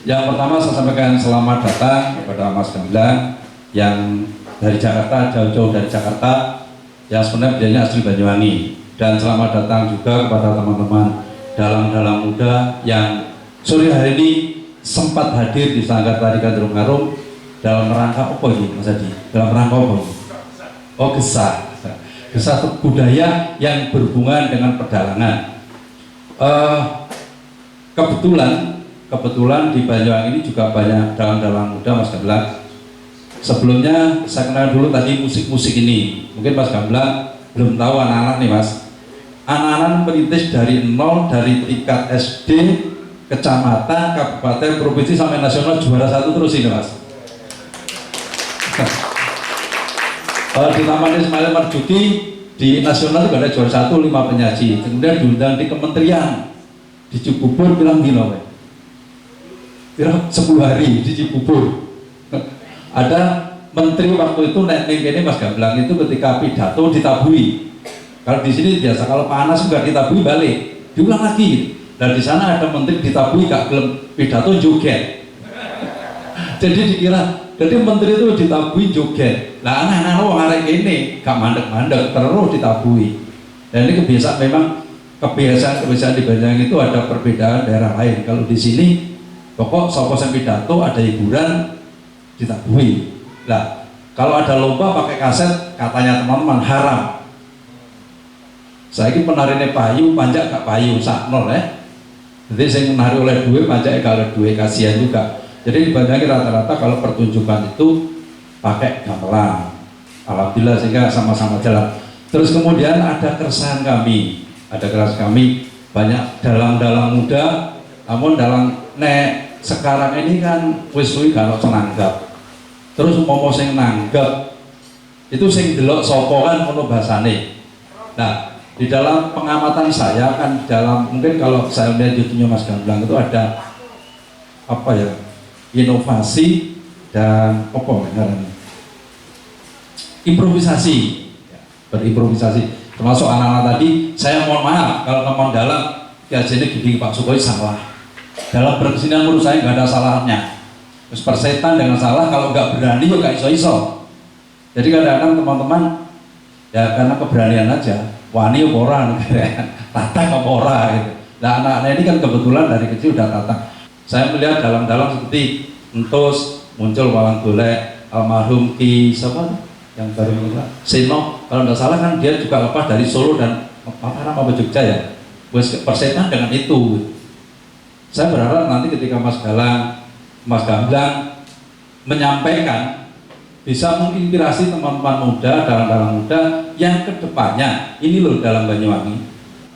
Yang pertama saya sampaikan selamat datang kepada Mas Gamblang yang dari Jakarta, jauh-jauh dari Jakarta, yang sebenarnya dia asli Banyuwangi. Dan selamat datang juga kepada teman-teman dalang-dalang muda yang sore hari ini sempat hadir di Sanggar Tari Gandrung Ngarum dalam rangka apa ini Mas Adi? Dalam rangka apa ini? Oh, gesah budaya yang berhubungan dengan pedalangan. Kebetulan di Banyuwangi ini juga banyak dalang-dalang muda Mas Gamblang. Sebelumnya saya kenal dulu tadi musik-musik ini. Mungkin Mas Gamblang belum tahu anak-anak nih Mas. Anak-anak merintis dari nol, dari tingkat SD, kecamatan, kabupaten, provinsi sampai nasional juara 1 terus ini Mas. Di Taman Ismail Marzuki di nasional juga ada juara 1 5 penyaji. Kemudian diundang di kementerian di Cibubur bilang gini, kira 10 hari di Cibubur. Ada menteri waktu itu naik ini Mas Gamblang itu ketika pidato ditabui. Kalau di sini biasa kalau panas juga ditabui balik, diulang lagi. Dan di sana ada menteri ditabui gak gelem pidato joget. Jadi dikira, jadi menteri itu ditabui joget. Lah anak-anak wong arek ini gak mandek-mandek terus ditabui. Dan ini kebiasaan memang kebiasaan di Banyuwangi itu ada perbedaan daerah lain. Kalau di sini pokok sapa sing pidato ada hiburan ditabui. Lah kalau ada lomba pakai kaset katanya teman-teman haram. Saya ini penarinya payu panjak gak payu saknol ya. Jadi saya menari oleh duit panjak kalau duit kasihan juga. Jadi di Banyuwangi rata-rata kalau pertunjukan itu pakai gamelan. Alhamdulillah sehingga sama-sama jalan. Terus kemudian ada keresahan kami banyak dalang-dalang muda, namun dalang nek sekarang ini kan wis suwi gak ono nanggap. Terus umpama sing nanggap itu sing delok sapa kan ono basane. Nah, di dalam pengamatan saya kan mungkin kalau saya lihat YouTube-nya Mas Gamblang itu ada apa ya? Inovasi dan apa namanya? Improvisasi. Berimprovisasi. Termasuk anak-anak tadi, saya mohon maaf kalau teman dalam kajiannya gini Pak Sukoy salah. Dalam berkesenian menurut saya nggak ada salahnya. Terus persetan dengan salah kalau nggak berani juga iso-iso. Jadi kadang-kadang teman-teman ya karena keberanian aja, wani orang, tatang apa ora gitu. Nah anak-anak ini kan kebetulan dari kecil udah tatang. Saya melihat dalam-dalam seperti Entus muncul Walang Golek, almarhum Ki siapa? Yang baru meninggal Seno, kalau tidak salah kan dia juga lepas dari Solo dan apa Jogja ya. Persetan dengan itu. Saya berharap nanti ketika Mas Gamblang menyampaikan bisa menginspirasi teman-teman muda, dalang-dalang muda yang kedepannya ini loh dalam Banyuwangi.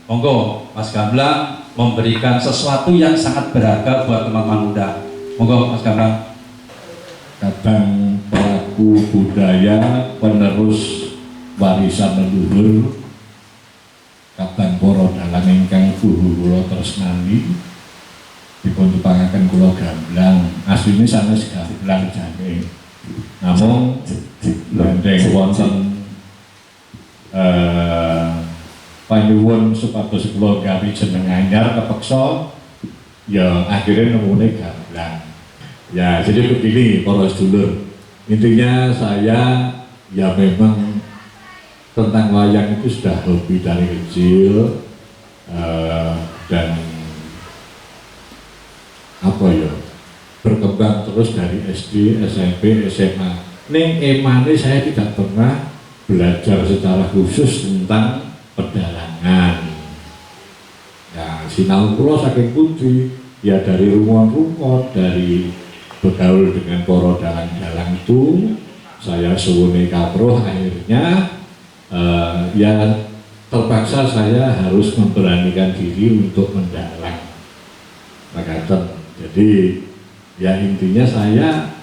Monggo Mas Gamblang memberikan sesuatu yang sangat berharga buat teman-teman muda. Monggo Mas Gamblang. Kadang pelaku budaya penerus warisan leluhur kadang para dalang ingkang buhu kula tresnani dipun tepangaken kula Gamblang asline sanes Gamblang jane namung landeng wonten panyuwun supados kula gawe jeneng anyar kepeksa ya akhirnya nemunya gamblang. Ya jadi begini para sedulur, intinya saya ya memang tentang wayang itu sudah hobi dari kecil, dan apa ya, berkembang terus dari SD, SMP, SMA. Ning emane saya tidak pernah belajar secara khusus tentang pedalangan. Ya sinau kula saking pundi ya dari rumah-rumah, dari bergaul dengan para dalang-dalang itu saya suwune kapruh, akhirnya ya terpaksa saya harus memberanikan diri untuk mendalang. Maka jadi ya intinya saya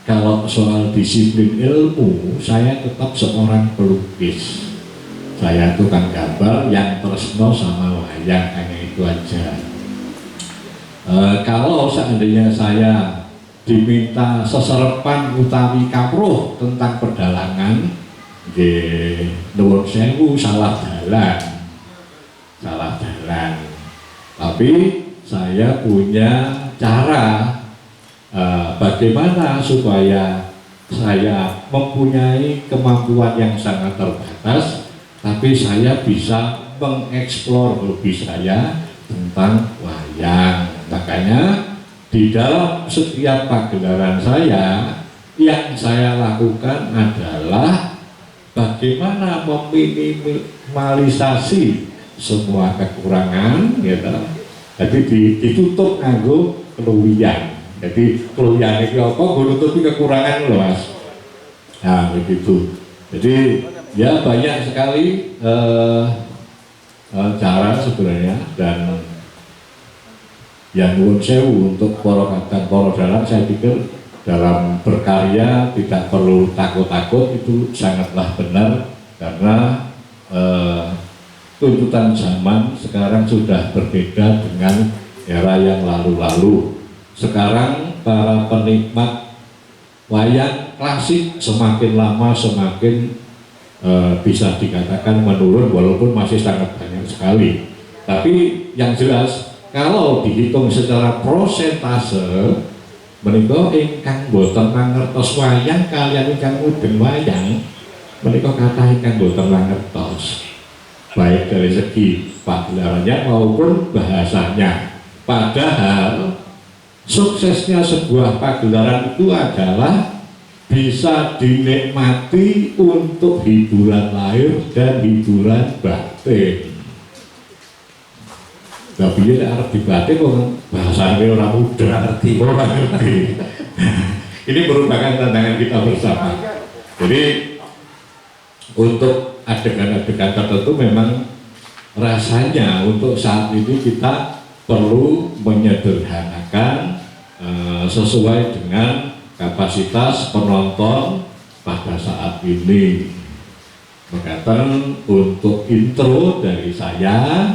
kalau soal disiplin ilmu, saya tetap seorang pelukis. Saya tukang gambar yang tresno sama wayang, hanya itu aja. Kalau seandainya saya diminta seserepan utawi kapruh tentang pedalangan, nuwun sewu salah dalan. Tapi saya punya cara bagaimana supaya saya mempunyai kemampuan yang sangat terbatas, tapi saya bisa mengeksplor hobi saya tentang wayang. Makanya di dalam setiap pagelaran saya, yang saya lakukan adalah bagaimana meminimalisasi semua kekurangan, gitu. Jadi ditutup nganggo keluwian. Jadi keluwian itu apa? Nutupi kekurangan loh Mas. Nah begitu. Jadi ya banyak sekali cara sebenarnya, dan yang nuwun sewu untuk para kadang para dalang, saya pikir dalam berkarya tidak perlu takut-takut, itu sangatlah benar, karena tuntutan zaman sekarang sudah berbeda dengan era yang lalu-lalu. Sekarang para penikmat wayang klasik semakin lama semakin bisa dikatakan menurun, walaupun masih sangat banyak sekali. Tapi yang jelas kalau dihitung secara prosentase, menika ingkang boten mangertos wayang kalian ingkang mudeng wayang menika kathah ingkang boten mangertos, baik dari segi pagelarannya maupun bahasanya. Padahal suksesnya sebuah pagelaran itu adalah bisa dinikmati untuk hiburan lahir dan hiburan batin. Tapi ya arep dibatik kok bahasane ora mudah, ora ngerti. Ini merupakan tantangan kita bersama. Jadi untuk adegan-adegan tertentu memang rasanya untuk saat ini kita perlu menyederhanakan sesuai dengan kapasitas penonton pada saat ini. Berkaitan untuk intro dari saya,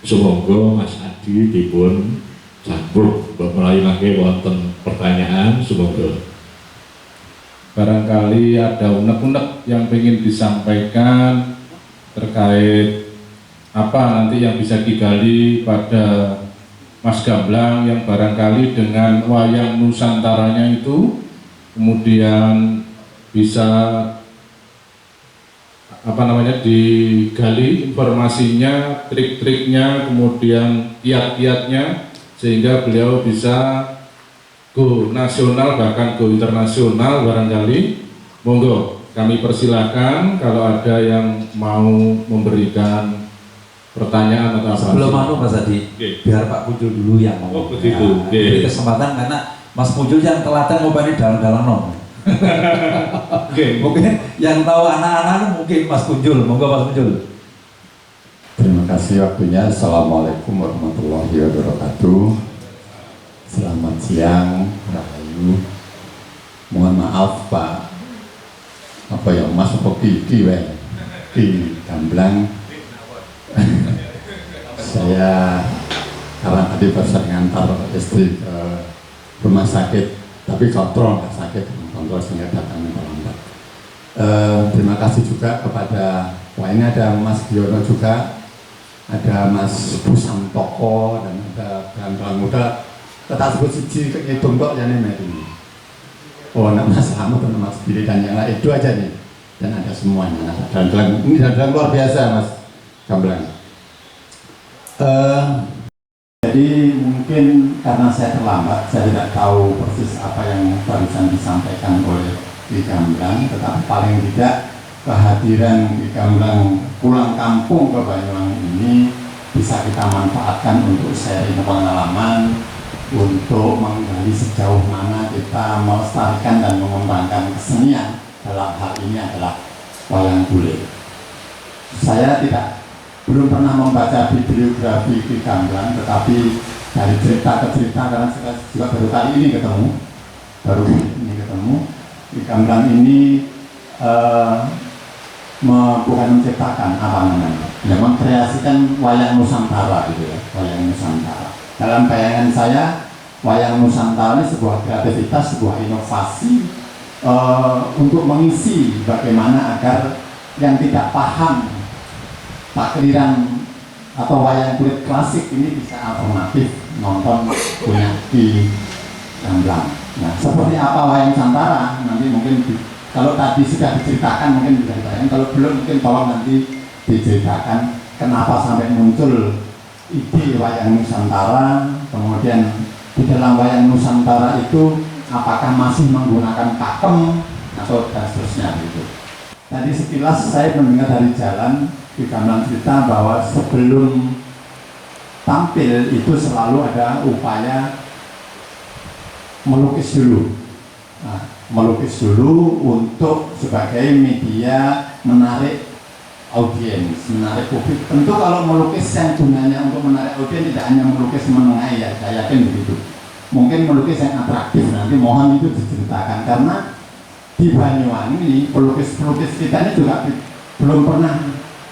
semoga Mas Adi dipun sambut mulai mangke wonten pertanyaan, semoga. Barangkali ada unek-unek yang ingin disampaikan terkait apa nanti yang bisa digali pada Mas Gamblang yang barangkali dengan wayang Nusantaranya itu kemudian bisa digali informasinya, trik-triknya, kemudian kiat-kiatnya, sehingga beliau bisa go nasional bahkan go internasional barangkali. Monggo kami persilahkan kalau ada yang mau memberikan pertanyaan atau apa. Sebelum Mas Adi, biar Pak Pucul dulu yang ngomong. Oh begitu. Beri kesempatan karena Mas Pucul yang telaten ngobani dalam-dalam nom. Mungkin yang tahu anak-anak mungkin Mas Pucul. Monggo Mas Pucul. Terima kasih waktunya. Assalamualaikum warahmatullahi wabarakatuh. Selamat siang, Rahayu. Mohon maaf Pak, apa ya Mas Poki di Gamblang. Saya karena tadi baru ngantar istri ke rumah sakit, tapi kontrol nggak sakit, kontrol sehingga datangnya terlambat. Terima kasih juga kepada, wah ini ada Mas Giono juga, ada Mas Busam Toko dan ada Gamblang Muda. Kita sebut siji hitung kok ya nih ini. Oh, nama Mas Ahmad, nama Mas Billy dan yang lain itu aja nih. Dan ada semuanya. Dan ini dan luar biasa Mas Gamblang. Jadi mungkin karena saya terlambat, saya tidak tahu persis apa yang barusan disampaikan oleh Ki Gamblang, tetapi paling tidak kehadiran Ki Gamblang pulang kampung ke Banyuwangi ini bisa kita manfaatkan untuk sharing pengalaman, untuk menggali sejauh mana kita melestarikan dan mengembangkan kesenian. Dalam hal ini adalah wayang kulit. Saya belum pernah membaca bibliografi Ki Gamblang, tetapi dari cerita ke cerita, karena saya juga baru kali ini ketemu, Ki Gamblang ini bukan menciptakan apa namanya, ya mengkreasikan wayang Nusantara gitu ya, wayang Nusantara. Dalam bayangan saya, wayang Nusantara ini sebuah kreativitas, sebuah inovasi untuk mengisi bagaimana agar yang tidak paham takliran atau wayang kulit klasik ini bisa alternatif nonton punya Ki Gamblang. Nah, seperti apa wayang Nusantara nanti mungkin kalau tadi sudah diceritakan mungkin bisa ditanyakan, kalau belum mungkin tolong nanti diceritakan kenapa sampai muncul ide wayang Nusantara, kemudian di dalam wayang Nusantara itu apakah masih menggunakan pakem atau dan seterusnya gitu. Tadi sekilas saya mendengar dari jalan Ki Gamblang cerita bahwa sebelum tampil itu selalu ada upaya melukis dulu. Nah, melukis dulu untuk sebagai media menarik audiens, menarik publik. Tentu kalau melukis yang gunanya untuk menarik audiens tidak hanya melukis menengahi ya, saya yakin begitu. Mungkin melukis yang atraktif, nanti mohon itu diceritakan, karena di Banyuwangi ini pelukis-pelukis kita ini juga belum pernah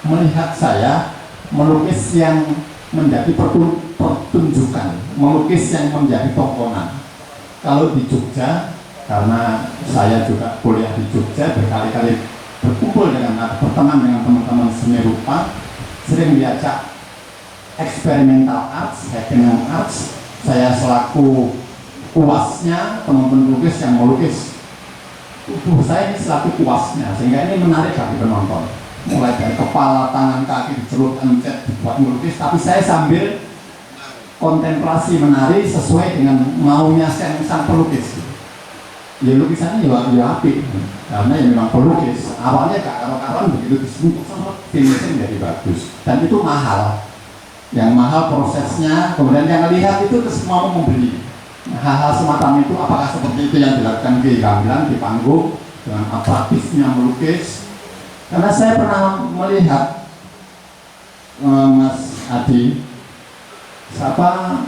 melihat saya melukis yang menjadi pertunjukan, melukis yang menjadi tontonan. Kalau di Jogja, karena saya juga kuliah di Jogja, berkali-kali berkumpul berteman dengan teman-teman seni rupa, sering diajak eksperimental arts, happening arts. Saya selaku kuasnya, teman-teman pelukis yang melukis tubuh saya ini selaku kuasnya, sehingga ini menarik bagi penonton. Mulai dari kepala, tangan, kaki dicelupkan cat dibuat melukis, tapi saya sambil kontemplasi menari sesuai dengan maunya sang pelukis. Ya lukisannya ya apik, karena ya memang pelukis. Awalnya kawan-kawan begitu disentuh finishing jadi bagus, dan itu mahal. Yang mahal prosesnya, kemudian yang lihat itu terus mau membeli. Nah, hal-hal semacam itu apakah seperti itu yang dilakukan Ki Gamblang di panggung dengan atraktifnya melukis? Karena saya pernah melihat Mas Adi,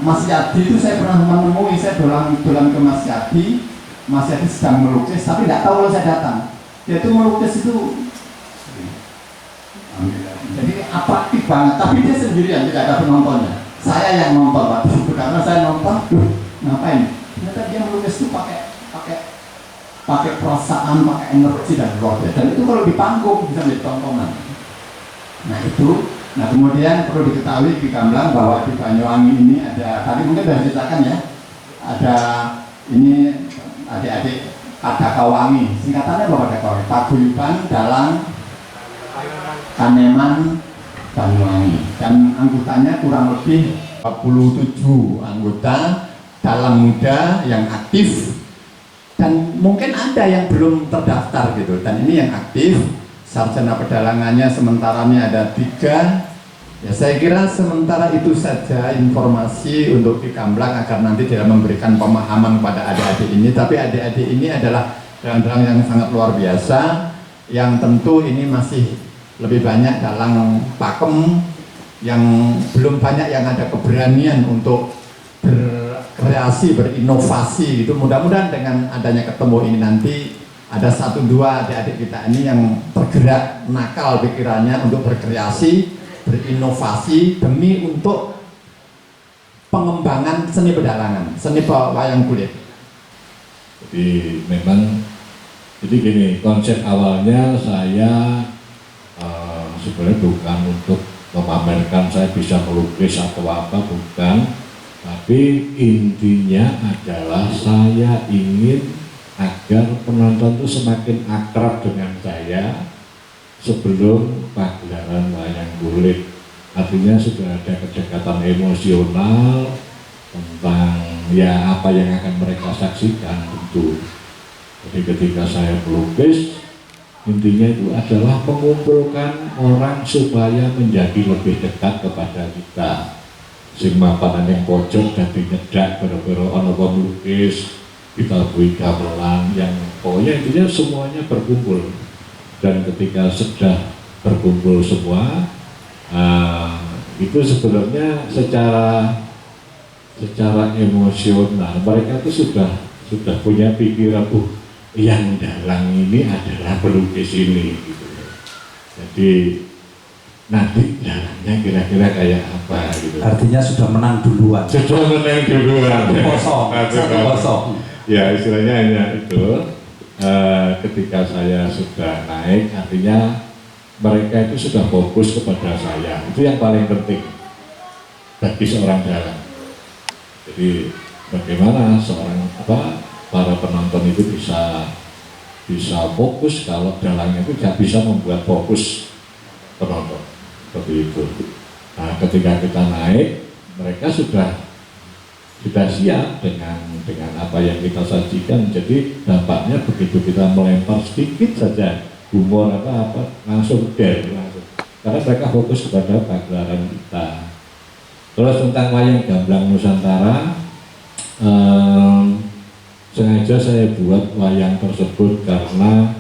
Mas Yadi itu saya pernah menemui, saya dolan ke Mas Yadi sedang melukis, tapi tidak tahu kalau saya datang. Dia itu melukis itu jadi atraktif banget, tapi dia sendirian, tidak ada penontonnya. Saya yang nonton waktu itu, karena saya nonton, ngapain? Ternyata dia melukis itu pakai perasaan, pakai energi dan luar biasa. Dan itu kalau di panggung bisa menjadi tontonan. Nah kemudian perlu diketahui Ki Gamblang bahwa di Banyuwangi ini ada, tadi mungkin sudah diceritakan ya, ada ini adik-adik Kadakawangi, singkatannya apa Kadakawangi? Paguyuban Dalang Kaneman Banyuwangi, dan anggotanya kurang lebih 47 anggota dalang muda yang aktif, dan mungkin ada yang belum terdaftar gitu, dan ini yang aktif. Sarjana pedalangannya sementara ini ada 3. Ya saya kira sementara itu saja informasi untuk Ki Gamblang agar nanti dia memberikan pemahaman pada adik-adik ini. Tapi adik-adik ini adalah dalang-dalang yang sangat luar biasa, yang tentu ini masih lebih banyak dalang pakem, yang belum banyak yang ada keberanian untuk berkreasi, berinovasi gitu. Mudah-mudahan dengan adanya ketemu ini nanti ada 1-2 adik-adik kita ini yang tergerak nakal pikirannya untuk berkreasi, berinovasi demi untuk pengembangan seni pedalangan, seni wayang kulit. Jadi memang, jadi gini, konsep awalnya saya sebenarnya bukan untuk memamerkan saya bisa melukis atau apa, bukan. Tapi intinya adalah saya ingin agar penonton itu semakin akrab dengan saya sebelum pagelaran wayang kulit. Artinya sudah ada kedekatan emosional tentang ya apa yang akan mereka saksikan tentu. Jadi ketika saya melukis, intinya itu adalah mengumpulkan orang supaya menjadi lebih dekat kepada kita. Sing mapanan yang pojok dadi nyedak gara-gara ana wong lukis, kita beri gamelan yang pokoknya intinya semuanya berkumpul. Dan ketika sudah berkumpul semua, itu sebenarnya secara emosional mereka itu sudah punya pikiran, yang dalang ini adalah pelukis ini gitu. Jadi nanti dalangnya kira-kira kayak apa gitu. Artinya sudah menang duluan. Sudah menang duluan. Satu kosong. Ya istilahnya hanya itu. Ketika saya sudah naik, artinya mereka itu sudah fokus kepada saya. Itu yang paling penting bagi seorang dalang. Jadi bagaimana para penonton itu bisa fokus kalau dalangnya itu tidak bisa membuat fokus penonton seperti itu. Nah, ketika kita naik, mereka sudah siap dengan apa yang kita sajikan. Jadi dampaknya begitu kita melempar sedikit saja humor apa langsung langsung, karena mereka fokus kepada pagelaran kita. Terus tentang wayang gamblang Nusantara, sengaja saya buat wayang tersebut karena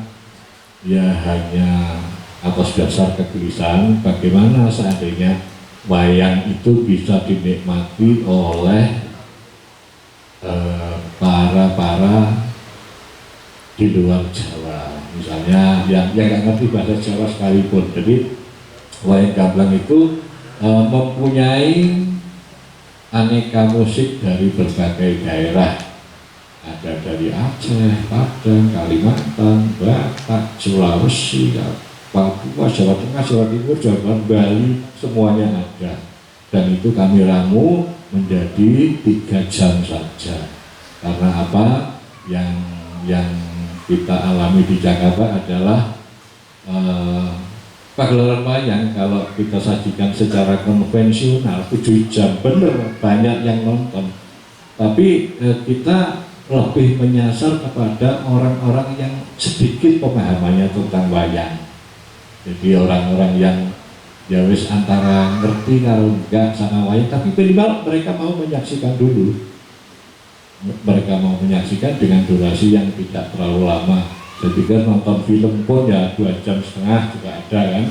ya hanya atas dasar kegelisahan bagaimana seandainya wayang itu bisa dinikmati oleh para di luar Jawa, misalnya yang nggak ngerti bahasa Jawa sekalipun. Jadi wayang gamblang itu mempunyai aneka musik dari berbagai daerah. Ada dari Aceh, Padang, Kalimantan, Batak, Sulawesi, Papua, Jawa Tengah, Jawa Timur, Jawa Barat, Bali, semuanya ada. Dan itu kami ramu menjadi 3 jam saja. Karena apa? Yang kita alami di Jakarta adalah pagelaran wayang kalau kita sajikan secara konvensional 7 jam, bener banyak yang nonton. Tapi kita lebih menyasar kepada orang-orang yang sedikit pemahamannya tentang wayang. Jadi orang-orang yang ya wis antara ngerti kalau enggak sama wayang, tapi minimal mereka mau menyaksikan dulu. Mereka mau menyaksikan dengan durasi yang tidak terlalu lama. Jadi kan nonton film pun ya 2,5 jam juga ada kan.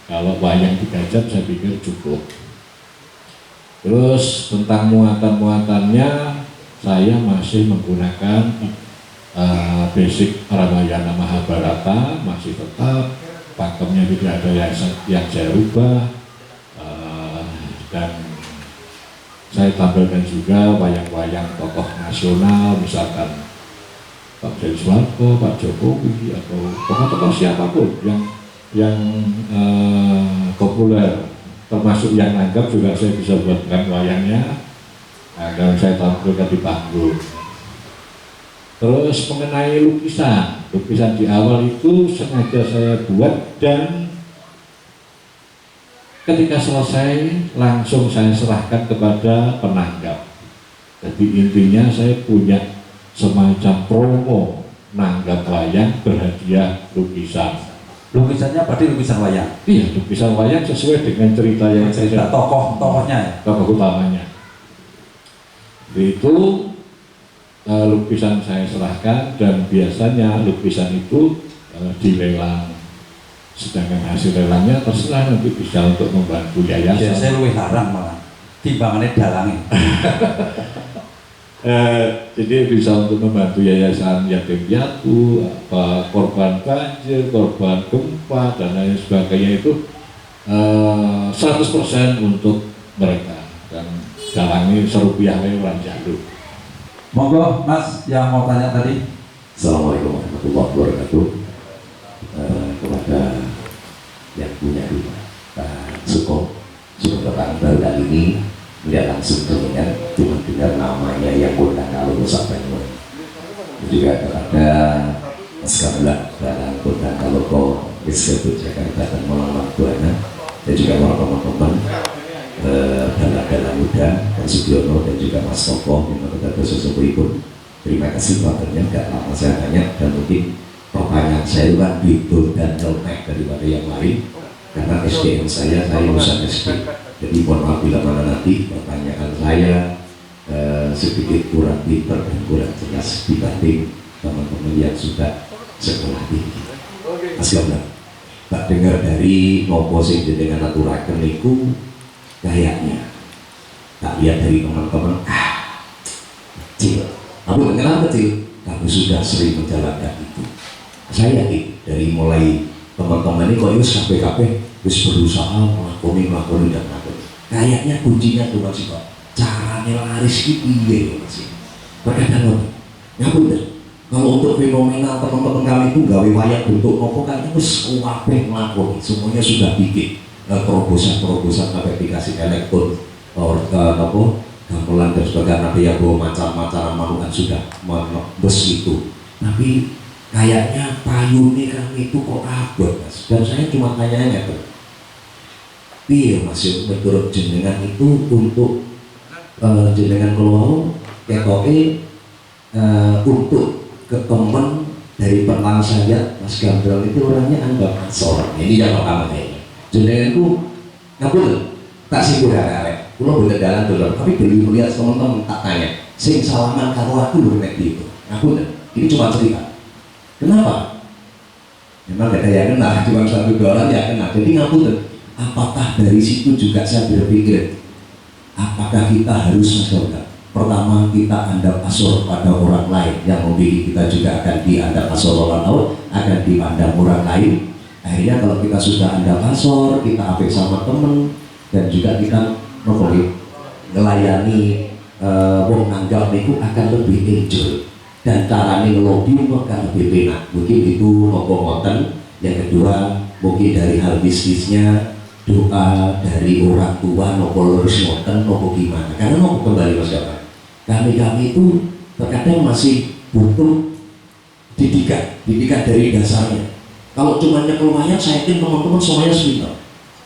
Kalau wayang 3 jam saya pikir cukup. Terus tentang muatan-muatannya, saya masih menggunakan basic Ramayana Mahabharata, masih tetap pakemnya tidak ada yang saya rubah, dan saya tampilkan juga wayang-wayang tokoh nasional, misalkan Pak Soeharto, Pak Jokowi, atau tokoh-tokoh siapapun yang populer, termasuk yang nanggap juga saya bisa buatkan wayangnya. Dan saya tampilkan di panggung. Terus mengenai lukisan di awal itu sengaja saya buat dan ketika selesai langsung saya serahkan kepada penanggap. Jadi intinya saya punya semacam promo nanggap wayang berhadiah lukisan. Lukisannya berarti lukisan wayang? Iya, lukisan wayang sesuai dengan cerita yang cerita tokoh-tokohnya ya? Tokoh utamanya. Itu lukisan saya serahkan dan biasanya lukisan itu dilelang. Sedangkan hasil lelangnya terserah nanti bisa untuk membantu yayasan. Biasanya lebih larang malah timbangannya dalangin. Jadi bisa untuk membantu yayasan yatim piatu, korban banjir, korban gempa dan lain sebagainya, itu 100% untuk mereka. Dan dalangi serupiah lewat jalur. Monggo Mas yang mau tanya tadi. Assalamualaikum warahmatullahi wabarakatuh. Kepada yang punya rumah Pak Suko, langsung bertemu baru kali ini tidak langsung dengan cuma dengar namanya yang kota kalau sampai juga kepada Mas Kamla dan kota kalau kau disebut Jakarta dan Malang Buana dan juga para teman-teman dalam muda Mas Sugiono dan juga Mas Toko yang kita sesuatu pun terima kasih waktunya nggak lama saya tanya dan mungkin pertanyaan saya kan itu dan jelek daripada yang lain karena SDM saya lulusan SD jadi mohon maaf bila mana nanti pertanyaan saya sedikit kurang pinter dan kurang jelas dibanding teman-teman yang sudah sekolah tinggi. Mas Gablang, tak dengar dari nopo sing dengan aturaken niku kayaknya tak lihat dari teman-teman kecil. Aku kenal kecil, kamu sudah sering menjalankan itu. Saya yakin dari mulai teman-teman ini kok sampai wis berusaha melakukan dan melakukan. Kayaknya kuncinya tuh masih Pak. Caranya laris itu iya masih. Kadang-kadang ngapunten. Kalau untuk fenomenal teman-teman kami itu gawe wayang bentuk nopo kan wis kabeh nglakoni. Semuanya sudah bikin terobosan-terobosan aplikasi elektron nopo gamelan dan sebagainya nanti yang bawa macam-macam manukan sudah bes itu. Tapi kayaknya payune kami itu kok abot Mas. Dan saya cuma tanya tuh. Iya Mas, menurut jenengan itu untuk jenengan keluar ketoke untuk ke teman dari pertama saya Mas Gablang itu orangnya anggap seorang ini yang pertama kayaknya jenengan itu ngapun tak sibuk arek kulo bener dalan dulu tapi beli melihat teman-teman tak tanya sing salaman karo aku lho nek itu ngapun ini cuma cerita kenapa memang gak ada yang kenal cuma satu dua orang yang kenal jadi ngapun apakah dari situ juga saya berpikir apakah kita harus Mas pertama kita andap asor pada orang lain yang memilih kita juga akan diandap asor orang lain akan dipandang orang lain akhirnya kalau kita sudah andap asor kita apik sama temen dan juga kita melayani wong nanggap itu akan lebih enjoy dan caranya ngelobi akan lebih enak mungkin itu ngoten yang kedua mungkin dari hal bisnisnya doa dari orang tua nopo lurus ngoten nopo gimana karena nopo kembali Mas Gablang kami itu terkadang masih butuh didikan dari dasarnya kalau cuma nyekel wayang saya yakin teman-teman semuanya sepintar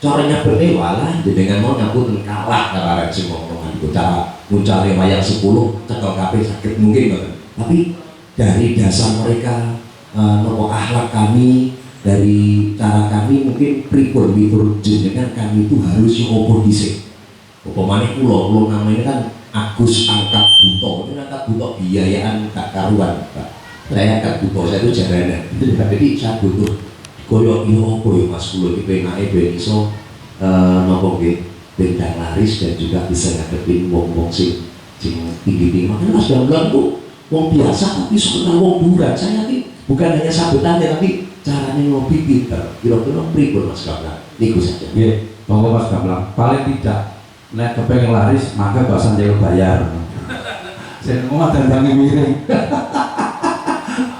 caranya berdewalah dengan mau nyambut kalah karena reaksi ngomongan itu cara muncalnya wayang 10 cekel kabeh sakit mungkin kan tapi dari dasar mereka nopo akhlak kami dari cara kami mungkin pripun miturut jenengan kami itu harus opo dhisik upamane kula namanya kan Agus angkat buto, ini angkat buto biayaan tak karuan Pak. Saya angkat buto, saya itu jaranan jadi saya butuh koyok iyo koyok Mas kulo di PNAE ben iso nopo bendang laris dan juga bisa ngadepin wong-wong sing tinggi-tinggi makanya Mas Gablang tuh wong biasa tapi suka wong duran saya yakin bukan hanya sabetannya tapi caranya ngopi pinter kira-kira pripun Mas Gablang niku saja iya monggo Mas Gablang paling tidak nek kepengen laris maka bahasa jangan bayar saya ngomong dan miring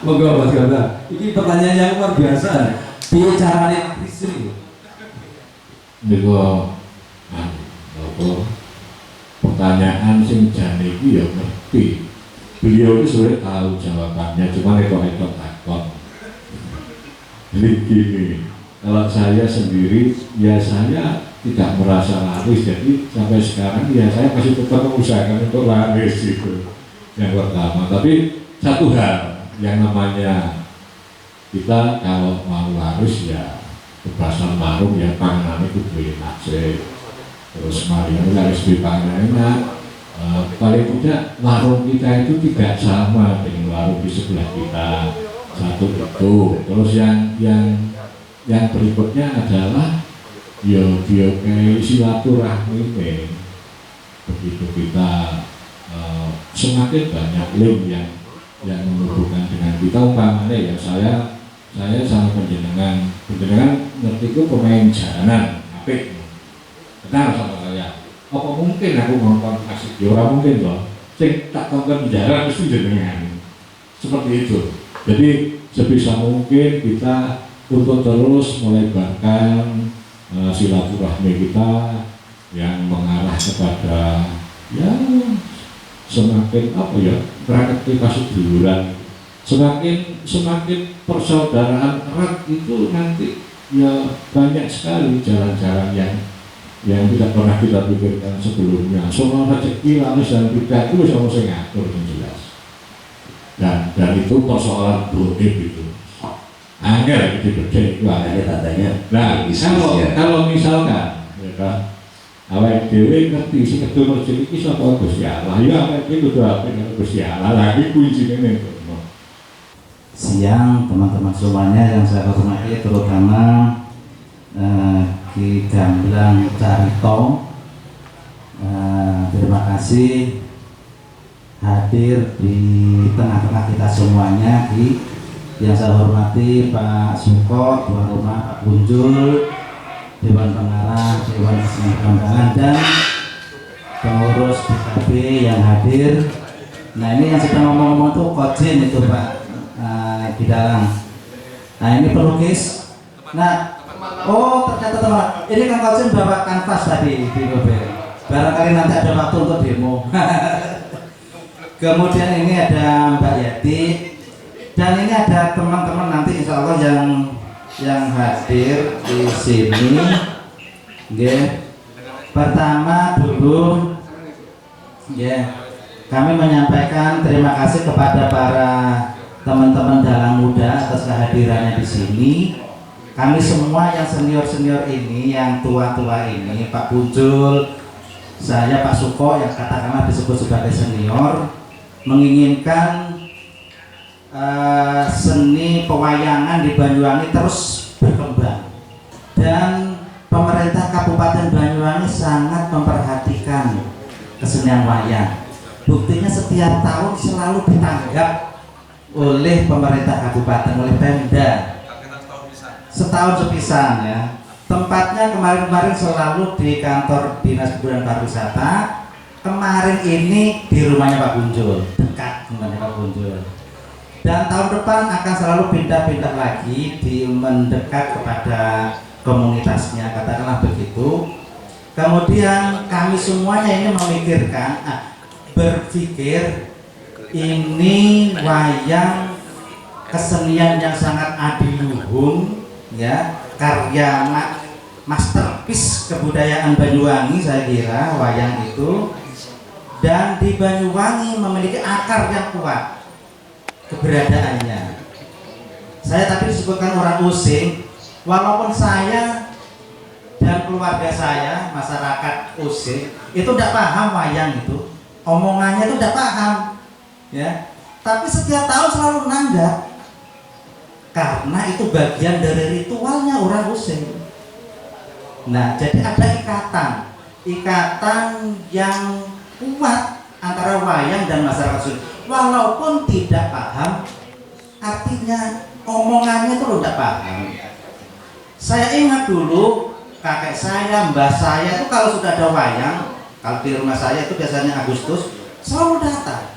monggo Mas Gablang ini pertanyaan yang luar biasa piye caranya istri niku pertanyaan sing jane iki ya ngerti beliau itu sebenarnya tahu jawabannya cuma ekor takon jadi gini kalau saya sendiri ya saya tidak merasa laris jadi sampai sekarang ya saya masih tetap mengusahakan untuk laris itu yang pertama tapi satu hal yang namanya kita kalau mau laris ya bebasan warung ya panganan itu enak sih terus mari laris di panganan enak paling tidak warung kita itu tidak sama dengan warung di sebelah kita satu itu terus yang berikutnya adalah ya kayak silaturahmi begitu kita semakin banyak link yang menghubungkan dengan kita umpamanya ya saya sama penjenengan ngerti itu pemain jalanan apik kenal sama saya apa mungkin aku nonton asik ya orang mungkin loh sing tak tonton jalan mesti jenengan seperti itu jadi sebisa mungkin kita untuk terus melebarkan silaturahmi kita yang mengarah kepada ya semakin apa ya beraktivitas seduluran, semakin persaudaraan erat itu nanti ya banyak sekali jalan-jalan yang tidak pernah kita pikirkan sebelumnya. Soal rezeki laris dan tidak itu bisa saya ngatur yang jelas. Dan itu persoalan goib itu. Angel itu beda itu. Tandanya. Nah, kalau misalkan ya kan awake dhewe ngerti sing kedono rezeki iki saka Gusti Allah. Ya awake dhewe kudu apik karo Gusti Allah. Lah iki kuncine ning kono. Siang teman-teman semuanya yang saya hormati, terutama Ki Gamblang Carito, terima kasih hadir di tengah-tengah kita semuanya. Yang saya hormati Pak Suko, tuan rumah Pak Punjul, Dewan Pengarah, Dewan Kesenian dan pengurus PKB yang hadir. Nah ini yang sedang ngomong-ngomong tuh Kojin itu Pak di dalam. Nah ini pelukis. Nah, oh ternyata teman, ini kan Kojin bawa kanvas tadi di mobil. Barangkali nanti ada waktu untuk demo. Kemudian ini ada Mbak Yati. Dan ini ada teman-teman nanti insya Allah yang hadir di sini. Pertama dulu, kami menyampaikan terima kasih kepada para teman-teman dalang muda atas kehadirannya di sini. Kami semua yang senior-senior ini, yang tua-tua ini, Pak Punjul, saya Pak Suko yang katakanlah disebut sebagai senior, menginginkan seni pewayangan di Banyuwangi terus berkembang, dan pemerintah Kabupaten Banyuwangi sangat memperhatikan kesenian wayang. Buktinya setiap tahun selalu ditanggap oleh pemerintah kabupaten, oleh Pemda, setahun sepisan ya. Tempatnya kemarin-kemarin selalu di kantor Dinas Kebudayaan Pariwisata, kemarin ini di rumahnya Pak Punjul, dekat rumahnya Pak Punjul. Dan tahun depan akan selalu pindah-pindah lagi di mendekat kepada komunitasnya, katakanlah begitu. Kemudian kami semuanya ini memikirkan, berpikir ini wayang kesenian yang sangat adiluhung ya, karya masterpiece kebudayaan Banyuwangi saya kira wayang itu, dan di Banyuwangi memiliki akar yang kuat keberadaannya. Saya tadi disebutkan orang Using, walaupun saya dan keluarga saya masyarakat Using itu tidak paham wayang itu, omongannya itu tidak paham ya, tapi setiap tahun selalu nanggap karena itu bagian dari ritualnya orang Using. Nah jadi ada ikatan yang kuat antara wayang dan masyarakat Using. Walaupun tidak paham, artinya omongannya itu tidak paham. Saya ingat dulu kakek saya, mbah saya itu kalau sudah ada wayang, kalau di rumah saya itu biasanya Agustus, selalu datang.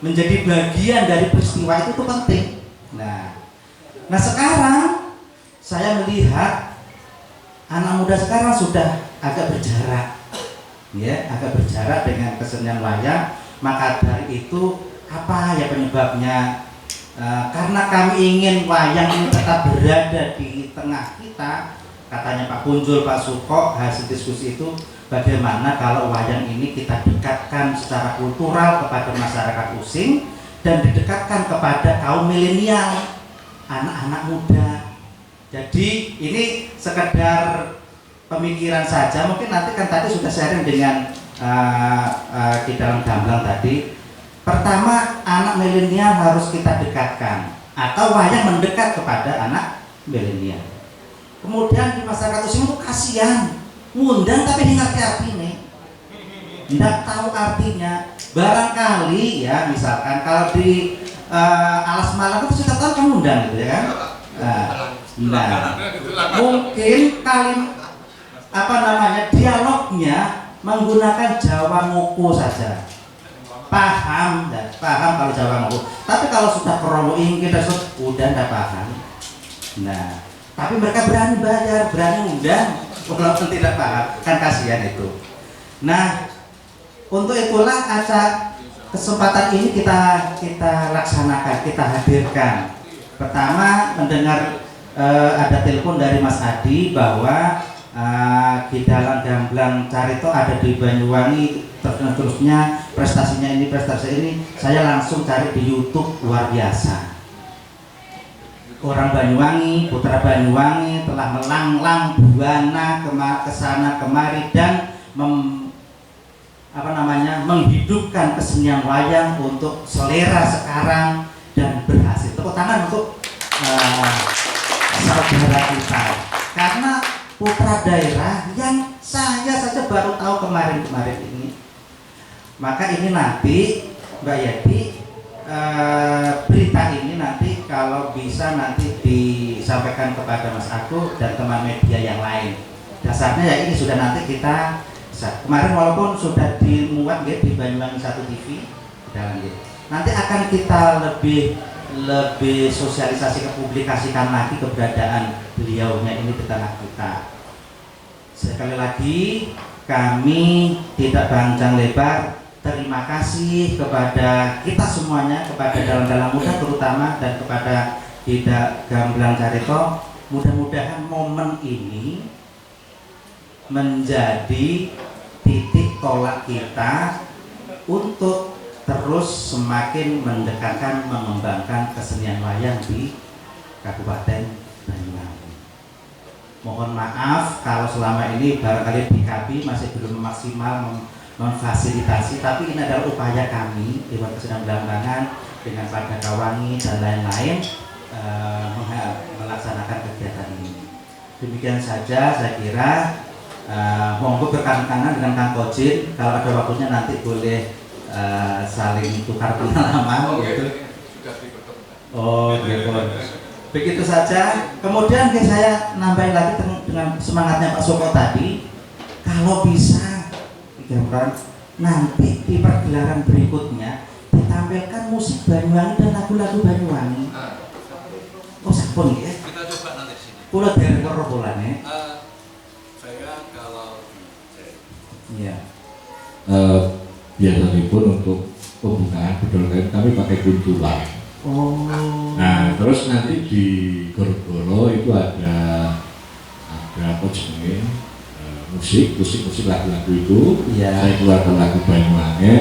Menjadi bagian dari peristiwa itu penting. Nah sekarang saya melihat anak muda sekarang sudah agak berjarak, ya, agak berjarak dengan kesenian wayang. Maka dari itu apa ya penyebabnya? Karena kami ingin wayang ini tetap berada di tengah kita, katanya Pak Punjul, Pak Suko, hasil diskusi itu bagaimana kalau wayang ini kita dekatkan secara kultural kepada masyarakat Using dan didekatkan kepada kaum milenial, anak-anak muda. Jadi ini sekedar pemikiran saja, mungkin nanti kan tadi sudah sharing dengan di dalam Gamblang tadi. Pertama, anak milenial harus kita dekatkan, atau wayang mendekat kepada anak milenial. Kemudian di masyarakat Using itu kasihan, ngundang tapi ngerti artinya, tidak tahu artinya. Barangkali ya, misalkan kalau di Alas Malang itu setiap tahun kan ngundang gitu ya kan. Nah, mungkin dialognya menggunakan Jawa Ngoko saja, paham kalau Jawa Ngoko. Tapi kalau sudah Kromo Inggit udah tidak paham. Nah, tapi mereka berani bayar, berani undang, walaupun tidak paham, kan kasihan itu. Nah, untuk itulah kesempatan ini kita laksanakan, kita hadirkan. Pertama, mendengar ada telepon dari Mas Adi bahwa di dalam Gamblang Carito ada di Banyuwangi, terusnya prestasinya ini, prestasi ini. Saya langsung cari di YouTube, luar biasa. Orang Banyuwangi, putra Banyuwangi telah melanglang buana kesana kemari dan menghidupkan kesenian wayang untuk selera sekarang dan berhasil. Tepuk tangan untuk saudara kita, karena putra daerah yang saya saja baru tahu kemarin ini. Maka ini nanti Mbak Yati, berita ini nanti kalau bisa nanti disampaikan kepada Mas Aku dan teman media yang lain. Dasarnya ya ini sudah nanti kita kemarin walaupun sudah dimuat ya, di Banyuwangi 1 TV dalam gitu. Nanti akan kita lebih sosialisasi, publikasikan lagi keberadaan beliaunya ini di tengah kita. Sekali lagi kami tidak panjang lebar, terima kasih kepada kita semuanya, kepada dalang-dalang muda terutama dan kepada Tidak Gamblang Carito. Mudah-mudahan momen ini menjadi titik tolak kita untuk terus semakin mendekatkan, mengembangkan kesenian wayang di Kabupaten Banyuwangi. Mohon maaf kalau selama ini barangkali DKB masih belum maksimal memfasilitasi, tapi ini adalah upaya kami Dewan Kesenian Belambangan dengan Padakawangi dan lain-lain melaksanakan kegiatan ini. Demikian saja saya kira. Monggo berkanan-kanan dengan Kang Kojin, kalau ada waktunya nanti boleh saling tukar pengalaman gitu. Oh gitu. Begitu saja. Kemudian saya nambahin lagi dengan semangatnya Pak Soko tadi, kalau bisa nanti di pergelaran berikutnya ditampilkan musik Banyuwangi dan lagu-lagu Banyuwangi. Oh sampun ya. Kita coba nanti sini. Kula dari korobulane. Saya kalau Iya. Biasanya pun untuk pembukaan bedol kain kami pakai kuntulan. Oh. Nah terus nanti di Gorgoro itu ada apa jenis musik lagu-lagu itu. Iya. Saya keluarkan lagu Banyuwangi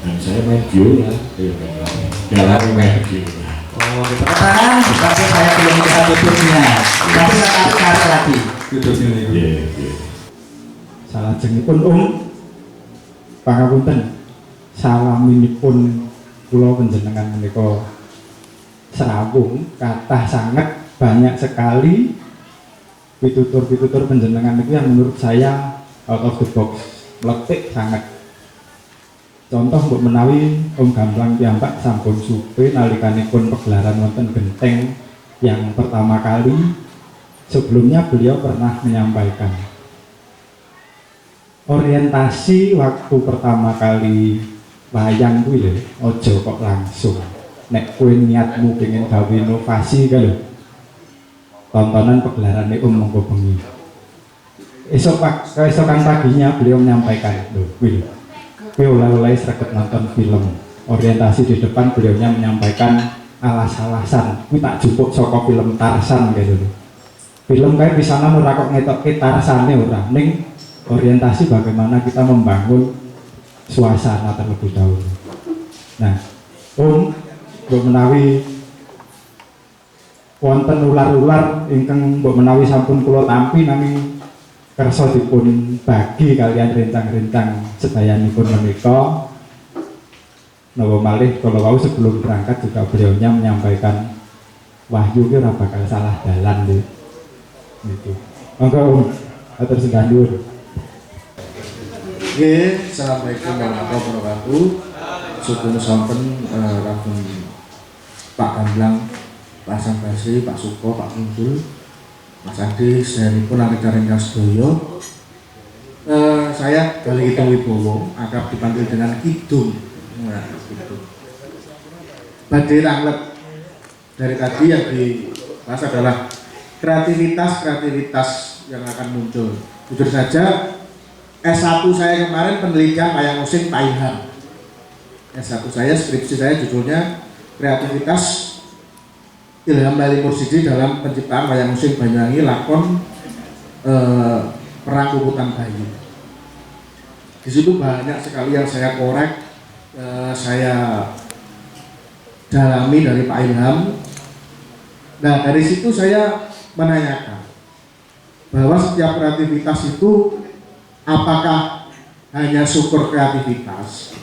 dan saya main biola kayak Banyuwangi. Dalam main biola. Oh, tangan, tapi saya belum bisa tutupnya. Tapi saya tarik lagi. YouTube ini. Iya. Salajengipun pangapunten salaminipun kula panjenengan menika serawung kathah sangat banyak sekali pitutur-pitutur panjenengan itu yang menurut saya out of the box, meletik sangat. Contoh mbok menawi Om Gamblang piyambak sampun supe nalikanipun pegelaran wonten Genteng yang pertama kali. Sebelumnya beliau pernah menyampaikan orientasi waktu pertama kali wayang kuwi lho, aja kok langsung. Nek kowe niatmu pengen gawe inovasi ka lho. Tontonan pegelaran Om monggo bengi. Keesokan paginya beliau menyampaikan, lho kuwi lho. Kowe oleh-oleh sregep nonton film. Orientasi di depan beliaunya menyampaikan alas-alasan. Kuwi tak jupuk saka film Tarzan gitu lho. Film kayak pisanan ora kok ngetokke Tarzane ora, ning orientasi bagaimana kita membangun suasana terlebih dahulu. Nah, mbok menawi wonten ular-ular ingkang mbok menawi sampun kula tampi nanging kersa dipun bagi kalian rencang-rencang sedayanipun menika. Napa malih kala wau sebelum berangkat juga beliaunya menyampaikan wahyu ki ora bakal salah dalan lho. Gitu. Monggo atur sendhanipun. Oke, assalamualaikum warahmatullahi wabarakatuh. Syukur sampun Rabbun Pak Gamblang, Pak Hasan Basri, Pak Suko, Pak Muncul, Mas Adi, sayanipun rekan-rekan sedoyo. Saya Gali Kidung Wibowo, akrab dipanggil dengan Kidung. Nah, gitu. Badhe ranglet dari tadi yang dibahas adalah kreativitas yang akan muncul. Jujur saja, S1 saya kemarin penelitian wayang osing Pak Ilham. S1 saya, skripsi saya judulnya Kreativitas Ilham Lali Mursidi dalam penciptaan wayang osing Banyuwangi lakon Perang Kukutan Bayu. Di situ banyak sekali yang saya korek, saya dalami dari Pak Ilham. Nah, dari situ saya menanyakan bahwa setiap kreativitas itu apakah hanya syukur kreativitas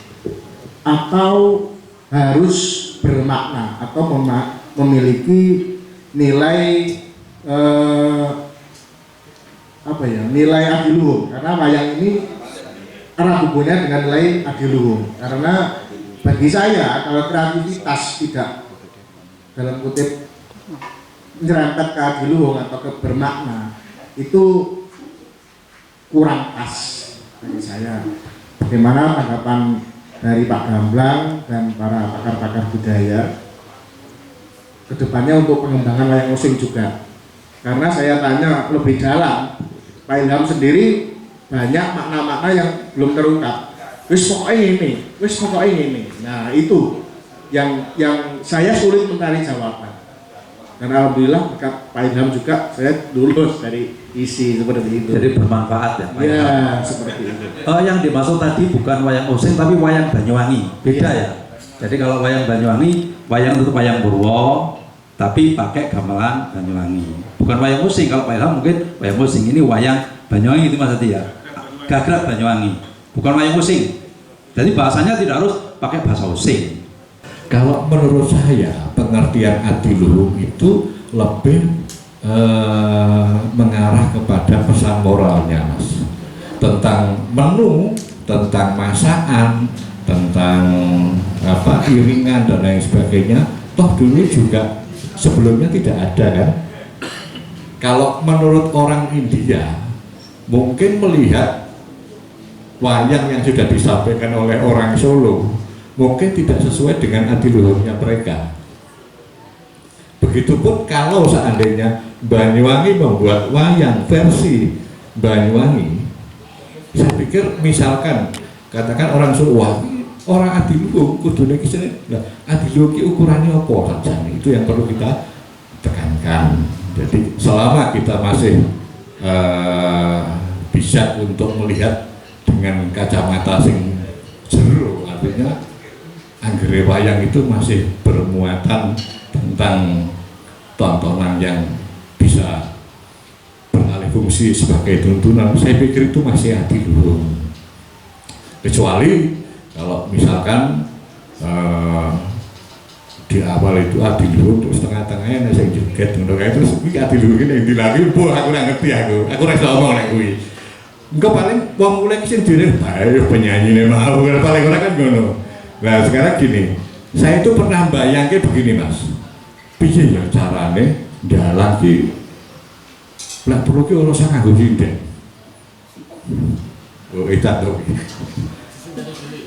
atau harus bermakna atau memiliki nilai nilai adiluhung, karena wayang ini erat hubungannya dengan nilai adiluhung. Karena bagi saya kalau kreativitas tidak dalam kutip nyerempet ke adiluhung atau ke bermakna, itu kurang pas bagi saya. Bagaimana tanggapan dari Pak Gamblang dan para pakar-pakar budaya kedepannya untuk pengembangan wayang osing juga? Karena saya tanya lebih dalam, Pak Ilham sendiri banyak makna-makna yang belum terungkap. Wis pokoknya ini. Nah, itu yang saya sulit mencari jawaban. Dan alhamdulillah berkat Pak Ilham juga saya lulus dari isi seperti itu. Jadi bermanfaat ya Pak? Iya, seperti itu. Yang dimaksud tadi bukan wayang osing tapi wayang Banyuwangi, beda ya. Jadi kalau wayang Banyuwangi, wayang itu wayang Purwo, tapi pakai gamelan Banyuwangi. Bukan wayang osing. Kalau Pak Ilham mungkin wayang osing, ini wayang Banyuwangi itu Mas Adi ya. Gagrak Banyuwangi, bukan wayang osing. Jadi bahasanya tidak harus pakai bahasa osing. Kalau menurut saya pengertian adiluhung itu lebih mengarah kepada pesan moralnya, Mas, tentang menu, tentang masakan, tentang iringan dan lain sebagainya. Toh dulu juga sebelumnya tidak ada kan. Kalau menurut orang India mungkin melihat wayang yang sudah disampaikan oleh orang Solo mungkin tidak sesuai dengan adiluhungnya mereka. Begitupun kalau seandainya Banyuwangi membuat wayang versi Banyuwangi, saya pikir misalkan katakan orang Solo, wah orang adiluhung kudune iki nah adiluhung iki ukurannya apa saja, itu yang perlu kita tekankan. Jadi selama kita masih bisa untuk melihat dengan kacamata sing jero, artinya anggere wayang itu masih bermuatan tentang tontonan yang bisa beralih fungsi sebagai tuntunan, saya pikir itu masih adiluhung. Kecuali kalau misalkan di awal itu adiluhung terus tengah-tengahnya saya joget terus ini adiluhung ini yang dilari, aku nggak ngerti, aku rasa ngomong nek kuwi. Engko paling wong mulai sing dhewe bae penyanyi ne mau paling ora kan ngono. Nah sekarang gini, saya itu pernah bayangke begini Mas, piye ya carane dalang ki lek perlu ki ora usah nganggo sinden. Oh itu tuh.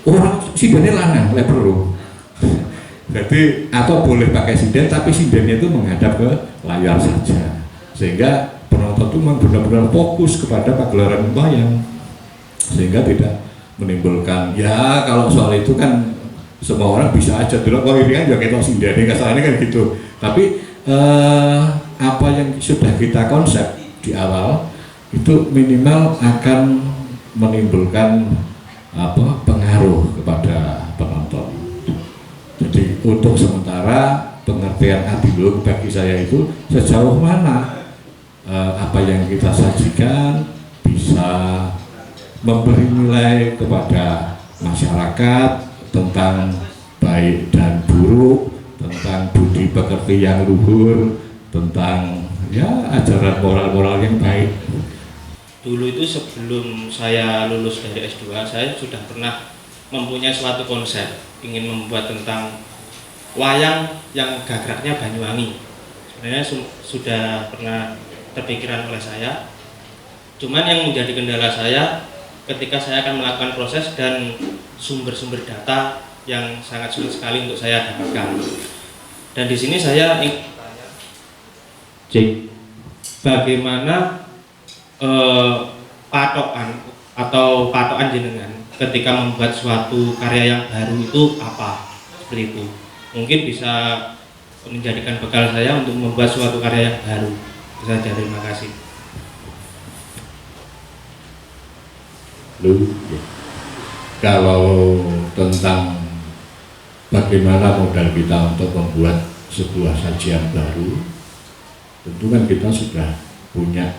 Orang sindennya lanang lek perlu. Jadi atau boleh pakai sinden tapi sindennya itu menghadap ke layar saja, sehingga penonton itu memang benar-benar fokus kepada pagelaran wayang, sehingga tidak menimbulkan ya kalau soal itu kan semua orang bisa aja dulu kalau ini kan juga kita sindani kasarnya kan gitu. Tapi apa yang sudah kita konsep di awal itu minimal akan menimbulkan pengaruh kepada penonton. Jadi untuk sementara pengertian adiluhung bagi saya itu sejauh mana apa yang kita sajikan bisa memberi nilai kepada masyarakat tentang baik dan buruk, tentang budi pekerti yang luhur, tentang ya ajaran moral-moral yang baik. Dulu itu sebelum saya lulus dari S2, saya sudah pernah mempunyai suatu konsep ingin membuat tentang wayang yang gagraknya Banyuwangi. Sebenarnya sudah pernah terpikiran oleh saya. Cuman yang menjadi kendala saya ketika saya akan melakukan proses dan sumber-sumber data yang sangat sulit sekali untuk saya dapatkan. Dan di sini saya ingin bertanya, bagaimana patokan jenengan ketika membuat suatu karya yang baru itu apa, seperti itu. Mungkin bisa menjadikan bekal saya untuk membuat suatu karya yang baru. Itu saja, terima kasih. Kalau tentang bagaimana modal kita untuk membuat sebuah sajian baru, tentu kan kita sudah punya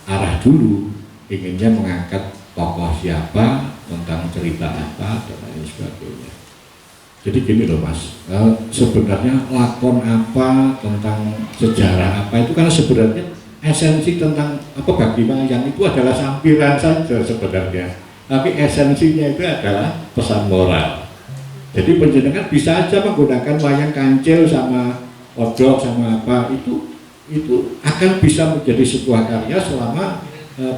arah dulu, inginnya mengangkat tokoh siapa, tentang cerita apa, dan lain sebagainya. Jadi gini loh Mas, sebenarnya lakon apa, tentang sejarah apa, itu kan sebenarnya esensi tentang apa bagi wayang itu adalah sampiran saja sebenarnya, tapi esensinya itu adalah pesan moral. Jadi penjenengan bisa aja menggunakan wayang kancil sama odok sama apa, itu akan bisa menjadi sebuah karya selama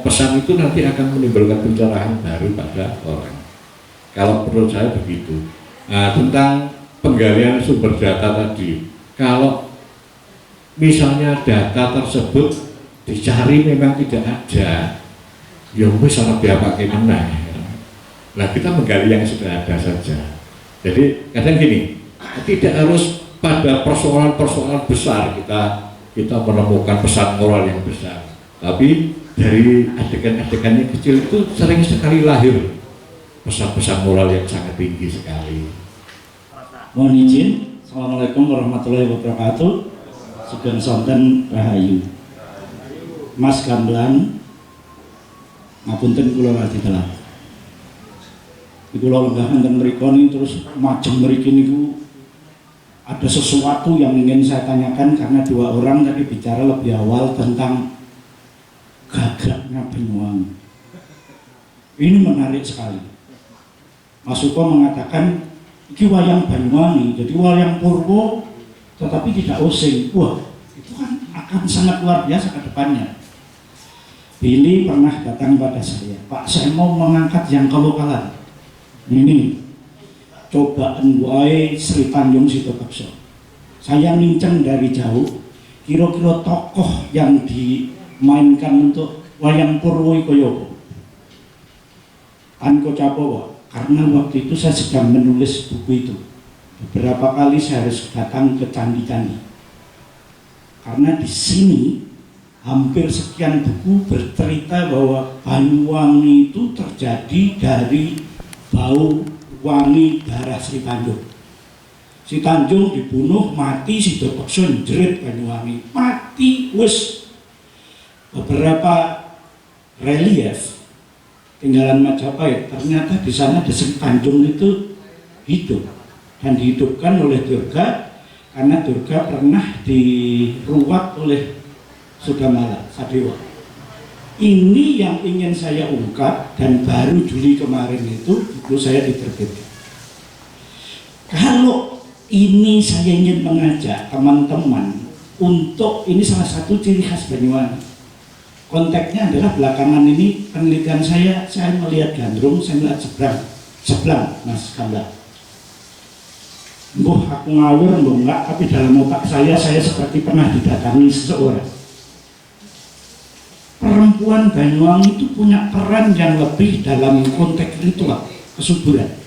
pesan itu nanti akan menimbulkan pencerahan baru pada orang. Kalau menurut saya begitu. Nah, tentang penggalian sumber data tadi, kalau misalnya data tersebut dicari memang tidak ada, ya wis ora pakai menang. Nah, kita menggali yang sudah ada saja. Jadi kadang gini, tidak harus pada persoalan-persoalan besar kita menemukan pesan moral yang besar, tapi dari adegan-adegan yang kecil itu sering sekali lahir pesan-pesan moral yang sangat tinggi sekali. Mohon izin, Assalamualaikum warahmatullahi wabarakatuh. Sugeng sonten rahayu. Mas Gamblang, ngapunten kula lagi telat. Kula lenggah enten mriku terus majeng mriki niku ada sesuatu yang ingin saya tanyakan karena dua orang tadi bicara lebih awal tentang gagaknya Banyuwangi. Ini menarik sekali. Mas Suko mengatakan ini wayang Banyuwangi, jadi wayang Purwo tetapi tidak osing. Wah, itu kan akan sangat luar biasa ke depannya. Billy pernah datang pada saya, Pak, saya mau mengangkat yang kelokalan. Ini cobaan wae Sri Tanjung Sitopakso. Saya nginceng dari jauh, kira-kira tokoh yang dimainkan untuk wayang Purwo koyo Anko Capowo. Karena waktu itu saya sedang menulis buku itu. Beberapa kali saya harus datang ke candi-candi. Karena di sini hampir sekian buku bercerita bahwa Banyuwangi itu terjadi dari bau wangi darah Sri Tanjung. Si Tanjung dibunuh, mati, si Sitopakso jerit Banyuwangi. Mati, wis. Beberapa relief tinggalan Majapahit, ternyata di sana Sri Tanjung itu hidup dan dihidupkan oleh Durga karena Durga pernah diruat oleh Sudamala Sadewa. Ini yang ingin saya ungkap dan baru Juli kemarin itu buku saya diterbitkan. Kalau ini saya ingin mengajak teman-teman untuk ini salah satu ciri khas Banyuwangi. Konteksnya adalah belakangan ini penelitian saya melihat gandrung, saya melihat sebelang Mas Gamblang. Mbah aku ngawur, mbah enggak, tapi dalam otak saya seperti pernah didatangi seseorang. Perempuan Banyuwangi itu punya peran yang lebih dalam konteks ritual, kesuburan.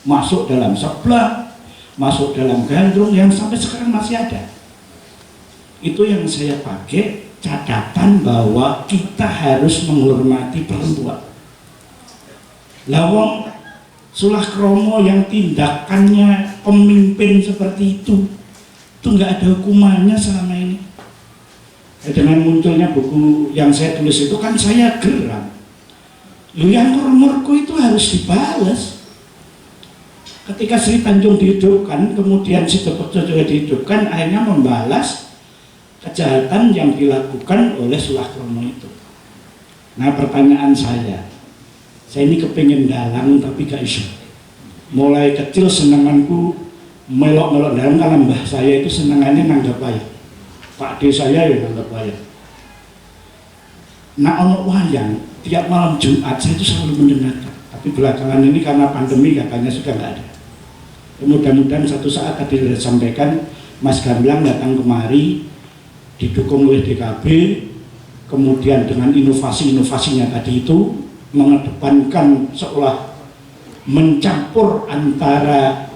Masuk dalam sebelah, masuk dalam gandrung yang sampai sekarang masih ada. Itu yang saya pakai catatan bahwa kita harus menghormati perempuan. Lawang Sulah Kromo yang tindakannya pemimpin seperti itu nggak ada hukumannya selama ini. Dengan munculnya buku yang saya tulis itu kan saya geram. Lu yang murku itu harus dibalas. Ketika Sri Tanjung dihidupkan, kemudian Sitopakso juga dihidupkan, akhirnya membalas kejahatan yang dilakukan oleh Sulah Kromo itu. Nah, pertanyaan saya ini kepingin dalang tapi gak iso. Mulai kecil senenganku melok-melok dalang, karena mbah saya itu senengannya nanggap wayang. Pak D saya ya nanggap wayang. Nah, ono wayang tiap malam Jumat saya itu selalu mendengarkan. Tapi belakangan ini karena pandemi katanya sudah nggak ada. Mudah-mudahan satu saat tadi sudah sampaikan Mas Gamblang datang kemari didukung oleh DKB, kemudian dengan inovasi-inovasinya tadi itu mengedepankan seolah mencampur antara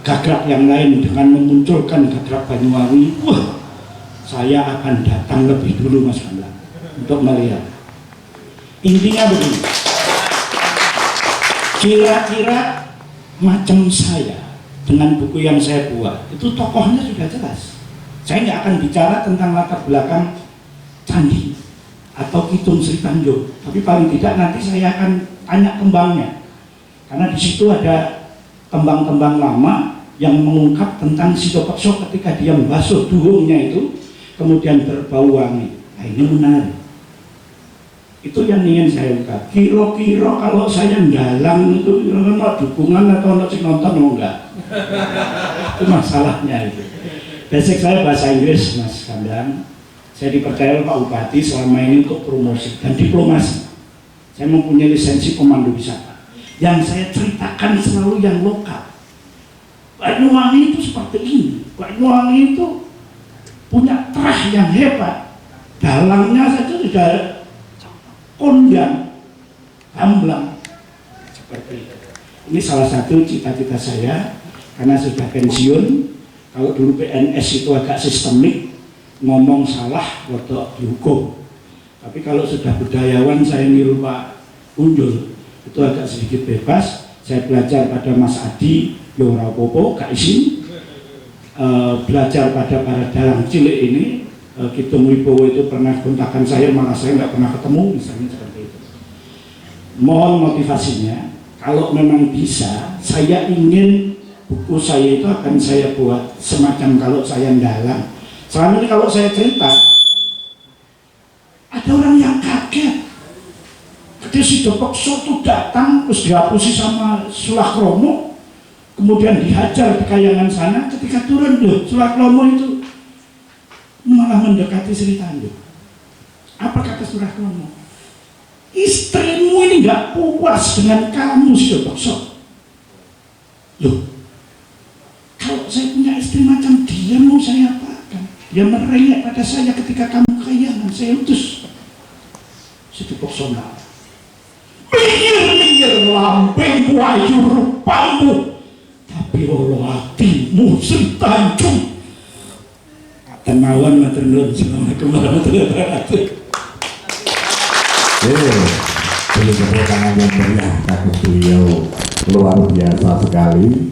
gagrak yang lain dengan memunculkan gagrak Banyuwangi. Wah, saya akan datang lebih dulu Mas Bambang untuk melihat. Intinya begini, kira-kira macam saya dengan buku yang saya buat itu tokohnya sudah jelas. Saya nggak akan bicara tentang latar belakang candi atau Kitung Sri Tanjung, tapi paling tidak nanti saya akan tanya kembangnya, karena di situ ada kembang-kembang lama yang mengungkap tentang Sidopekso ketika dia membasuh duhungnya itu kemudian berbau wangi. Nah, ini menarik. Itu yang ingin saya ungkap. Kira-kira kalau saya dalang itu mau dukungan atau untuk nonton mau enggak? Itu masalahnya itu. Basic saya bahasa Inggris Mas Kandang. Saya dipercaya oleh Pak Bupati selama ini untuk promosi dan diplomasi. Saya mempunyai lisensi pemandu wisata. Yang saya ceritakan selalu yang lokal. Banyuwangi itu seperti ini. Banyuwangi itu punya terah yang hebat. Dalangnya saja sudah kondang, gamblang, seperti itu. Ini salah satu cita-cita saya karena sudah pensiun. Kalau dulu PNS itu agak sistemik, ngomong salah rodok dihukum. Tapi kalau sudah budayawan, saya niru Pak Unjul, itu agak sedikit bebas. Saya belajar pada Mas Adi, Yora Popo, Kak Isin, belajar pada para dalang cilik ini. Kitung Wibowo itu pernah kontakan saya, malah saya nggak pernah ketemu, misalnya seperti itu. Mohon motivasinya, kalau memang bisa, saya ingin buku saya itu akan saya buat semacam kalau saya dalang. Selama ini kalau saya cerita, ada orang yang kaget. Ketika Sidopekso itu datang, terus dihapusi sama Sulakromo, kemudian dihajar di Kayangan sana, ketika turun loh, Sulakromo itu malah mendekati Sri Tanjung. Apa kata Sulakromo? Istrimu ini nggak puas dengan kamu Sidopekso. Loh, kalau saya punya istri macam dia mau saya apakan? Dia merengek pada saya ketika kamu Kayangan, saya utus Sidopekso nggak. Minggir-minggir lambeng buayu rupamu, tapi Allah hatimu Sri Tanjung. Tenawan matur nuwun. Assalamualaikum warahmatullahi wabarakatuh. Beri tepuk tangan yang meriah kagum beliau luar biasa sekali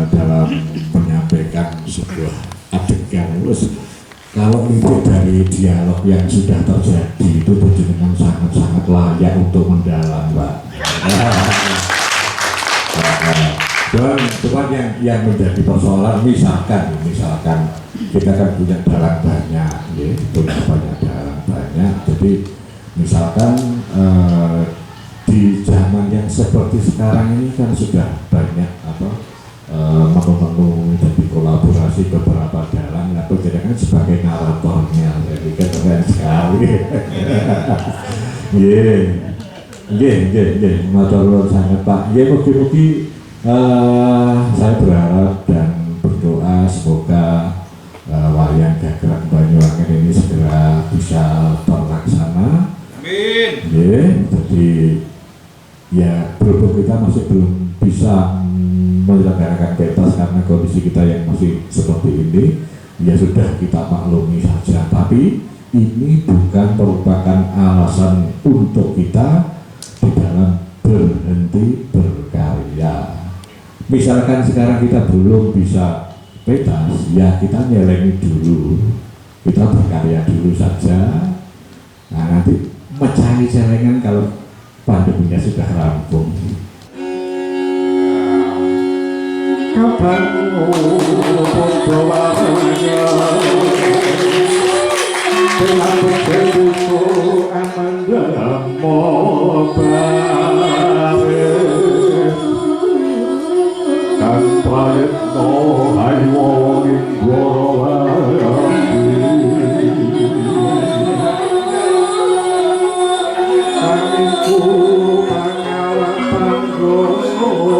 dalam menyampaikan sebuah adegan. Kalau itu dari dialog yang sudah terjadi itu dengan sangat-sangat layak untuk mendalam, Pak. Dan cuma yang menjadi persoalan misalkan kita kan punya dalang banyak, ya, punya banyak dalang banyak. Jadi misalkan di zaman yang seperti sekarang ini kan sudah banyak menu-menu jadi kolaborasi beberapa dalang atau jadikan sebagai naratornya, jadi keren sekali. Matur sangat Pak. Mugi-mugi saya berharap dan berdoa semoga wayang gagrak Banyuwangi ini segera bisa terlaksana. Amin. Jadi ya berhubung kita masih belum bisa menyelenggarakan pentas karena kondisi kita yang masih seperti ini, ya sudah kita maklumi saja. Tapi ini bukan merupakan alasan untuk kita di dalam berhenti berkarya. Misalkan sekarang kita belum bisa pentas, ya kita nyelengi dulu, kita berkarya dulu saja. Nah nanti mencari celengan kalau pandeminya sudah rampung. Kapanmu berdoanya dengan berbuku aman dalam mobil tanpa no haywon anginku pangalan panggono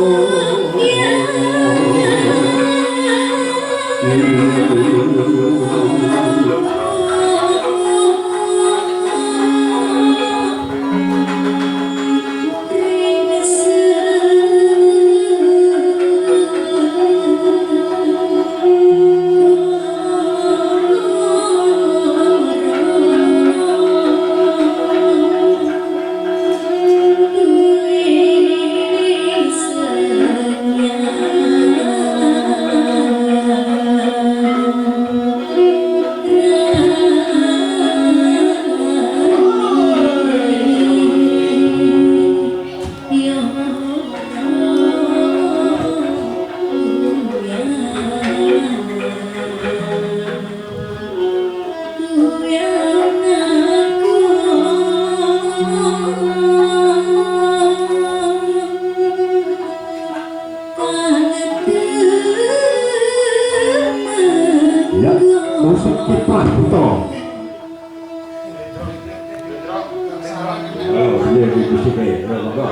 Kiflan Putra. Oh, iya di sini. Monggo.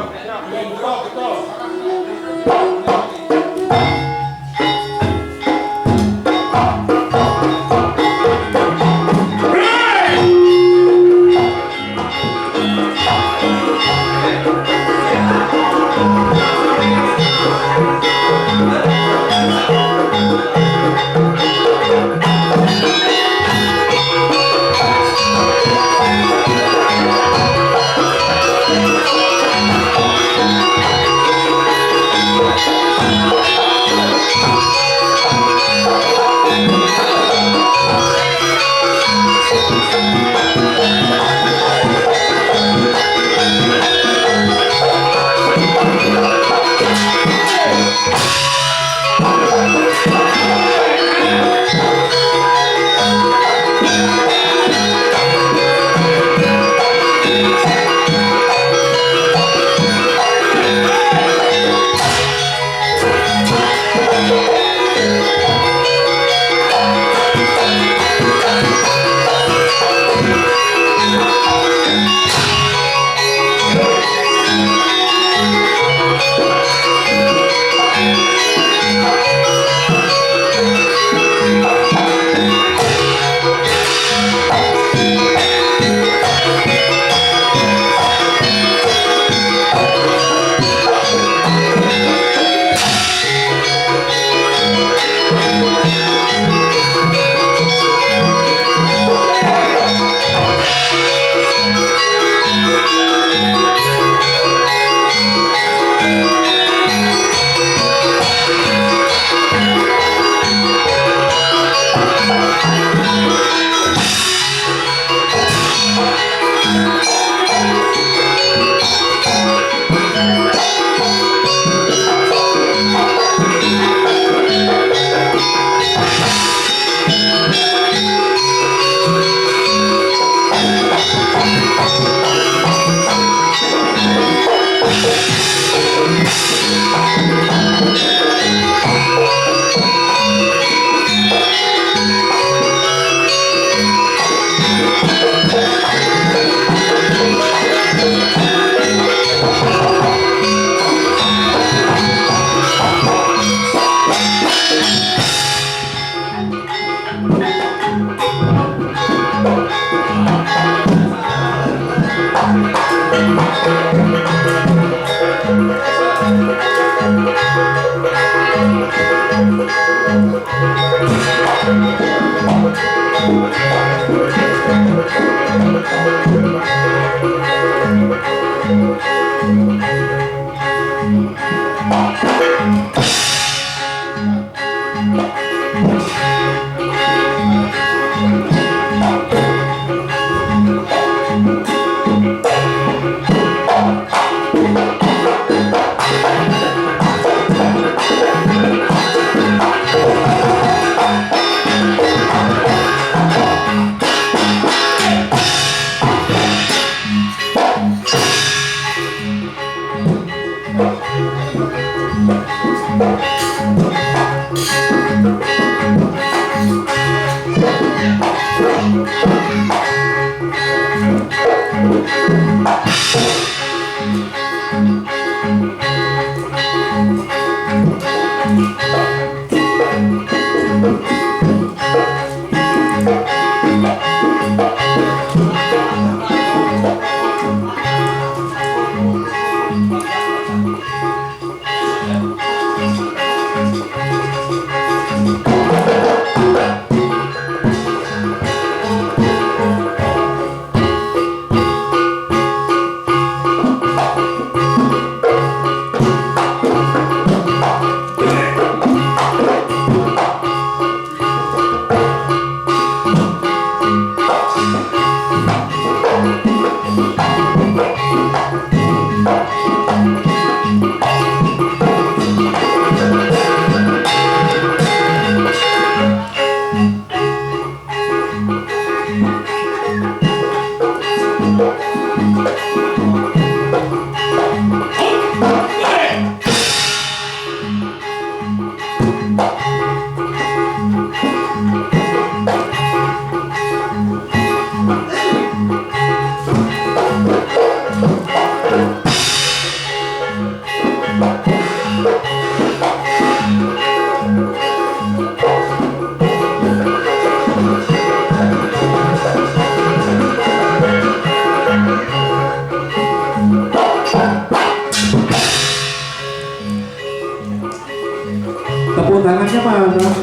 Menggunakan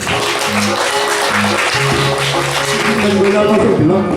apa sih bilang